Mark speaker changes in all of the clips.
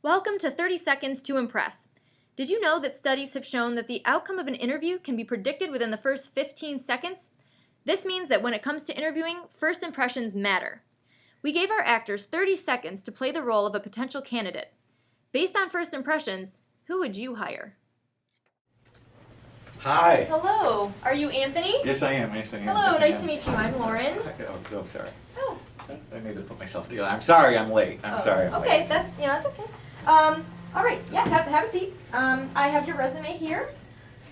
Speaker 1: Welcome to 30 Seconds to Impress. Did you know that studies have shown that the outcome of an interview can be predicted within the first 15 seconds? This means that when it comes to interviewing, first impressions matter. We gave our actors 30 seconds to play the role of a potential candidate. Based on first impressions, who would you hire?
Speaker 2: Hi.
Speaker 1: Hello. Are you Anthony?
Speaker 2: Yes, I am. Yes, I am.
Speaker 1: Hello.
Speaker 2: Yes, I
Speaker 1: Nice
Speaker 2: am.
Speaker 1: to meet you. I'm Lauren.
Speaker 2: Oh, sorry.
Speaker 1: Oh.
Speaker 2: I need to put myself together. I'm sorry I'm late. I'm sorry I'm
Speaker 1: okay,
Speaker 2: late.
Speaker 1: that's okay. All right, yeah, have a seat. I have your resume here.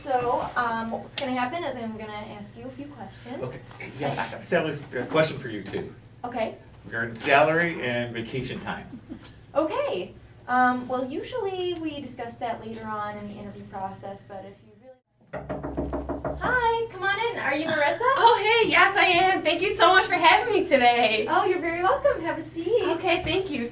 Speaker 1: So what's going to happen is I'm going to ask you a few questions.
Speaker 2: Okay. Yeah, I have a question for you too.
Speaker 1: Okay.
Speaker 2: Regarding salary and vacation time.
Speaker 1: Okay. Well, usually we discuss that later on in the interview process, but if you really... Hi, come on in. Are you Marissa?
Speaker 3: Oh, hey, yes, I am. Thank you so much for having me today.
Speaker 1: Oh, you're very welcome. Have a seat.
Speaker 3: Okay, thank you.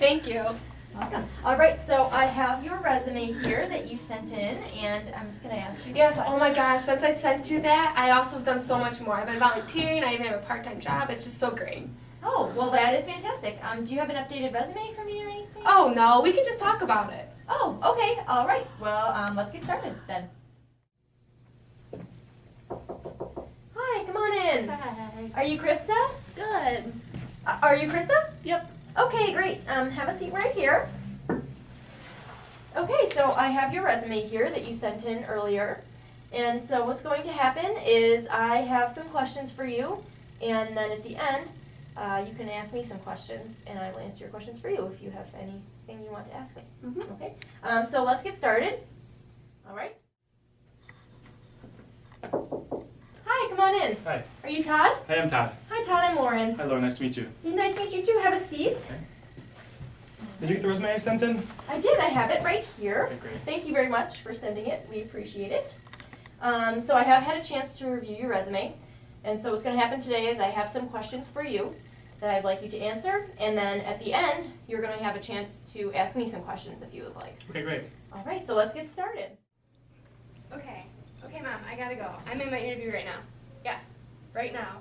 Speaker 1: Welcome. All right, so I have your resume here that you sent in, and I'm just going to ask you some
Speaker 3: Yes,
Speaker 1: questions.
Speaker 3: oh my gosh, since I sent you that, I also have done so much more. I've been volunteering, I even have a part-time job. It's just so great.
Speaker 1: Oh, well, that is fantastic. Do you have an updated resume for me or anything?
Speaker 3: Oh, no, we can just talk about it.
Speaker 1: Oh, okay. All right. Well, let's get started then. Hi, come on in.
Speaker 3: Hi.
Speaker 1: Are you Christa?
Speaker 3: Good.
Speaker 1: Are you Christa?
Speaker 3: Yep.
Speaker 1: Okay, great. Have a seat right here. Okay, so I have your resume here that you sent in earlier. And so what's going to happen is I have some questions for you, and then at the end, you can ask me some questions, and I will answer your questions for you if you have anything you want to ask me.
Speaker 3: Mm-hmm.
Speaker 1: Okay, so let's get started. All right. Hi, come on in.
Speaker 4: Hi.
Speaker 1: Are you Todd?
Speaker 4: Hi, I'm Todd.
Speaker 1: Hi, Todd. I'm Lauren.
Speaker 4: Hi, Laura. Nice to meet you.
Speaker 1: Nice to meet you too. Have a seat.
Speaker 4: Did you get the resume I sent in?
Speaker 1: I did. I have it right here.
Speaker 4: Okay, great.
Speaker 1: Thank you very much for sending it. We appreciate it. So I have had a chance to review your resume. And so what's going to happen today is I have some questions for you that I'd like you to answer. And then at the end, you're going to have a chance to ask me some questions if you would like.
Speaker 4: Okay, great.
Speaker 1: All right, so let's get started.
Speaker 3: Okay, Mom, I gotta go. I'm in my interview right now. Yes, right now.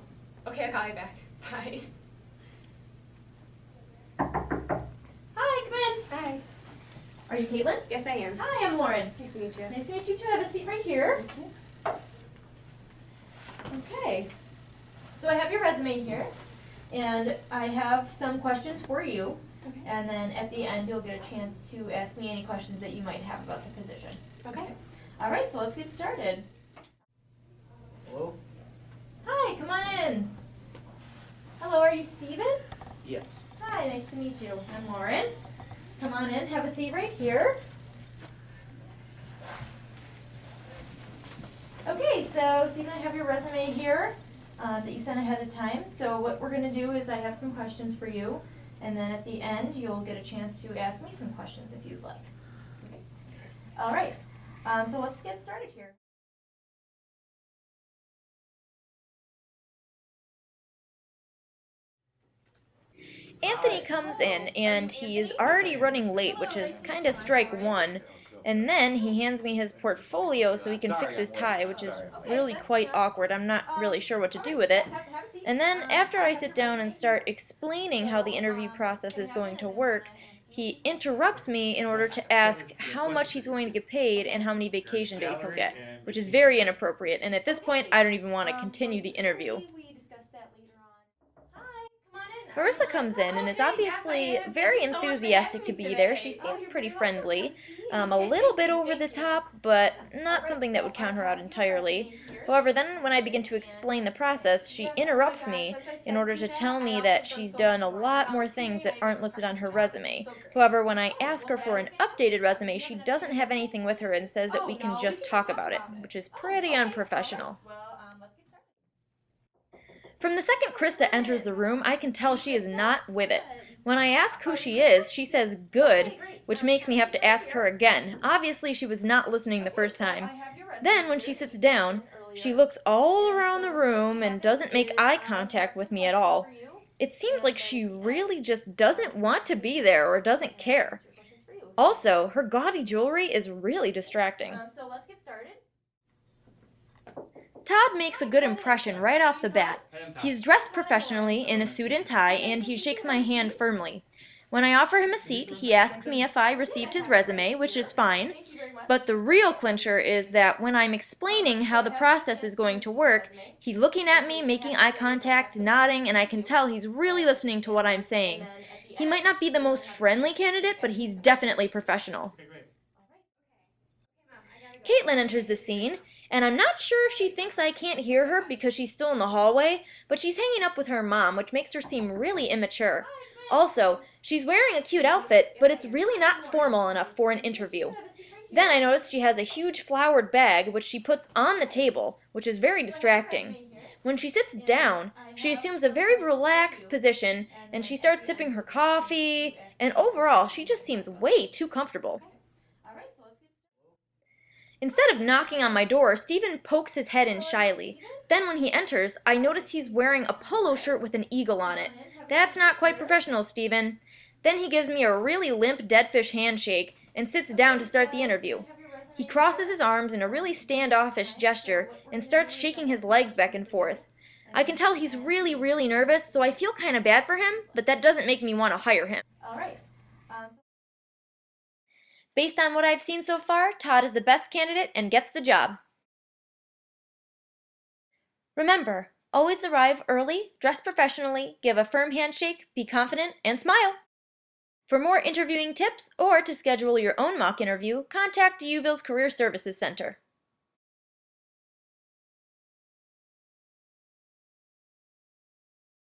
Speaker 3: Okay, I'll call you back. Bye.
Speaker 1: Hi, come in.
Speaker 3: Hi.
Speaker 1: Are you Caitlyn?
Speaker 3: Yes, I am.
Speaker 1: Hi, I'm Lauren.
Speaker 3: Nice to meet you.
Speaker 1: Nice to meet you too. Have a seat right here. Okay. So I have your resume here, and I have some questions for you.
Speaker 3: Okay.
Speaker 1: And then at the end, you'll get a chance to ask me any questions that you might have about the position.
Speaker 3: Okay.
Speaker 1: All right, so let's get started.
Speaker 2: Hello?
Speaker 1: Hi, come on in. Hello, are you Steven?
Speaker 2: Yeah.
Speaker 1: Hi, nice to meet you. I'm Lauren. Come on in, have a seat right here. Okay, so Steven, I have your resume here that you sent ahead of time. So what we're going to do is I have some questions for you, and then at the end you'll get a chance to ask me some questions if you'd like. Okay. All right, so let's get started here. Anthony comes in and he's already running late, which is kind of strike one. And then he hands me his portfolio so he can fix his tie, which is really quite awkward. I'm not really sure what to do with it. And then after I sit down and start explaining how the interview process is going to work, he interrupts me in order to ask how much he's going to get paid and how many vacation days he'll get, which is very inappropriate. And at this point, I don't even want to continue the interview. Marissa comes in and is obviously very enthusiastic to be there. She seems pretty friendly, a little bit over the top, but not something that would count her out entirely. However, then when I begin to explain the process, she interrupts me in order to tell me that she's done a lot more things that aren't listed on her resume. However, when I ask her for an updated resume, she doesn't have anything with her and says that we can just talk about it, which is pretty unprofessional. From the second Christa enters the room, I can tell she is not with it. When I ask who she is, she says good, which makes me have to ask her again. Obviously, she was not listening the first time. Then, when she sits down, she looks all around the room and doesn't make eye contact with me at all. It seems like she really just doesn't want to be there or doesn't care. Also, her gaudy jewelry is really distracting. So let's get started. Todd makes a good impression right off the bat. He's dressed professionally in a suit and tie, and he shakes my hand firmly. When I offer him a seat, he asks me if I received his resume, which is fine. But the real clincher is that when I'm explaining how the process is going to work, he's looking at me, making eye contact, nodding, and I can tell he's really listening to what I'm saying. He might not be the most friendly candidate, but he's definitely professional.
Speaker 4: Okay, great.
Speaker 1: Caitlyn enters the scene, and I'm not sure if she thinks I can't hear her because she's still in the hallway, but she's hanging up with her mom, which makes her seem really immature. Also, she's wearing a cute outfit, but it's really not formal enough for an interview. Then I notice she has a huge flowered bag, which she puts on the table, which is very distracting. When she sits down, she assumes a very relaxed position, and she starts sipping her coffee, and overall, she just seems way too comfortable. Instead of knocking on my door, Stephen pokes his head in shyly. Then when he enters, I notice he's wearing a polo shirt with an eagle on it. That's not quite professional, Stephen. Then he gives me a really limp deadfish handshake and sits down to start the interview. He crosses his arms in a really standoffish gesture and starts shaking his legs back and forth. I can tell he's really nervous, so I feel kind of bad for him, but that doesn't make me want to hire him. Based on what I've seen so far, Todd is the best candidate and gets the job. Remember, always arrive early, dress professionally, give a firm handshake, be confident, and smile. For more interviewing tips or to schedule your own mock interview, contact Uville's Career Services Center.